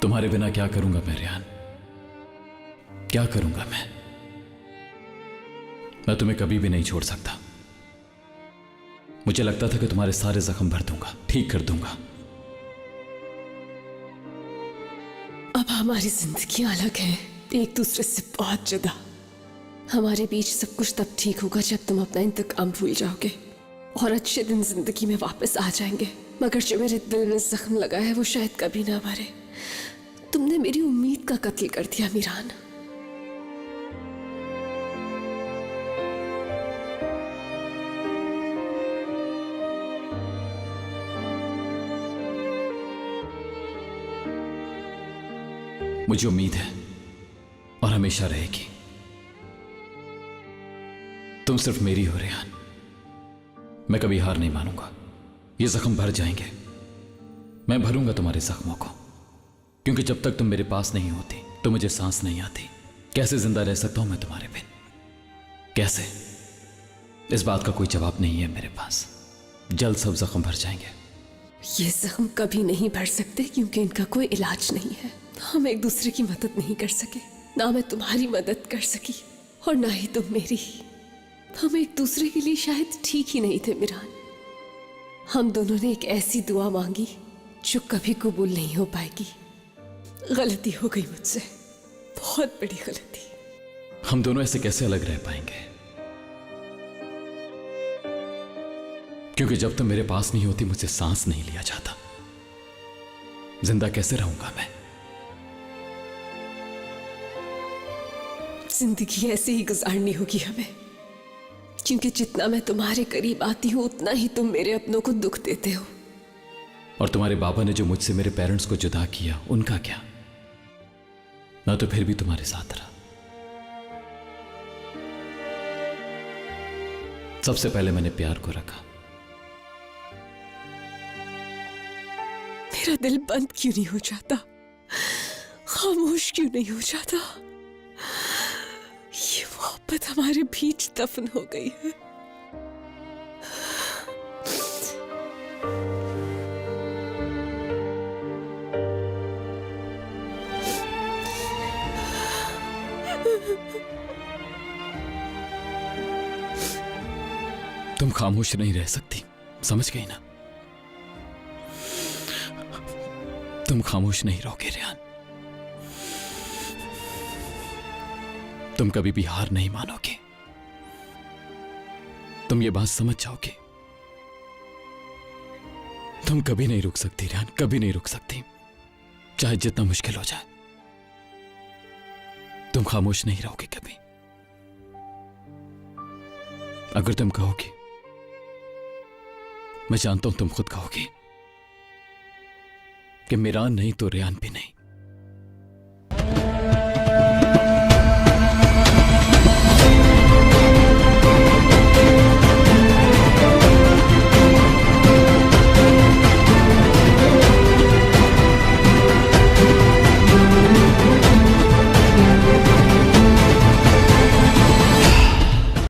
तुम्हारे बिना क्या करूंगा मैं रेहान, क्या करूंगा मैं तुम्हें कभी भी नहीं छोड़ सकता। मुझे लगता था कि तुम्हारे सारे जख्म भर दूंगा, ठीक कर दूंगा। अब हमारी जिंदगी अलग है, एक दूसरे से बहुत जुदा। हमारे बीच सब कुछ तब ठीक होगा जब तुम अपना इंतकाम भूल जाओगे और अच्छे दिन जिंदगी में वापस आ जाएंगे। मगर जो मेरे दिल में जख्म लगा है वो शायद कभी ना भरे। तुमने मेरी उम्मीद का कत्ल कर दिया मीरान। मुझे उम्मीद है और हमेशा रहेगी। तुम सिर्फ मेरी हो रेहान, मैं कभी हार नहीं मानूंगा। ये जख्म भर जाएंगे, मैं भरूंगा तुम्हारे जख्मों को, क्योंकि जब तक तुम मेरे पास नहीं होती तो मुझे सांस नहीं आती। कैसे जिंदा रह सकता हूं मैं तुम्हारे बिन, कैसे? इस बात का कोई जवाब नहीं है मेरे पास। जल्द सब जख्म भर जाएंगे। ये जख्म कभी नहीं भर सकते क्योंकि इनका कोई इलाज नहीं है। हम एक दूसरे की मदद नहीं कर सके, ना मैं तुम्हारी मदद कर सकी और ना ही तुम मेरी। हम एक दूसरे के लिए शायद ठीक ही नहीं थे मीरान। हम दोनों ने एक ऐसी दुआ मांगी जो कभी कबूल नहीं हो पाएगी। गलती हो गई मुझसे, बहुत बड़ी गलती। हम दोनों ऐसे कैसे अलग रह पाएंगे? क्योंकि जब तुम मेरे पास नहीं होती मुझसे सांस नहीं लिया जाता। जिंदा कैसे रहूंगा मैं? जिंदगी ऐसे ही गुजारनी होगी हमें, क्योंकि जितना मैं तुम्हारे करीब आती हूं उतना ही तुम मेरे अपनों को दुख देते हो। और तुम्हारे बाबा ने जो मुझसे मेरे पेरेंट्स को जुदा किया, उनका क्या? मैं तो फिर भी तुम्हारे साथ रहा। सबसे पहले मैंने प्यार को रखा। मेरा दिल बंद क्यों नहीं हो जाता, खामोश क्यों नहीं हो जाता? ये मोहब्बत हमारे बीच दफन हो गई है। तुम खामोश नहीं रह सकती, समझ गई ना? तुम खामोश नहीं रहोगे रेहान। तुम कभी भी हार नहीं मानोगे। तुम ये बात समझ जाओगे। तुम कभी नहीं रुक सकती रेहान, कभी नहीं रुक सकती, चाहे जितना मुश्किल हो जाए। तुम खामोश नहीं रहोगे कभी। अगर तुम कहोगी, मैं जानता हूं तुम खुद कहोगी कि मीरान नहीं तो रेहान भी नहीं।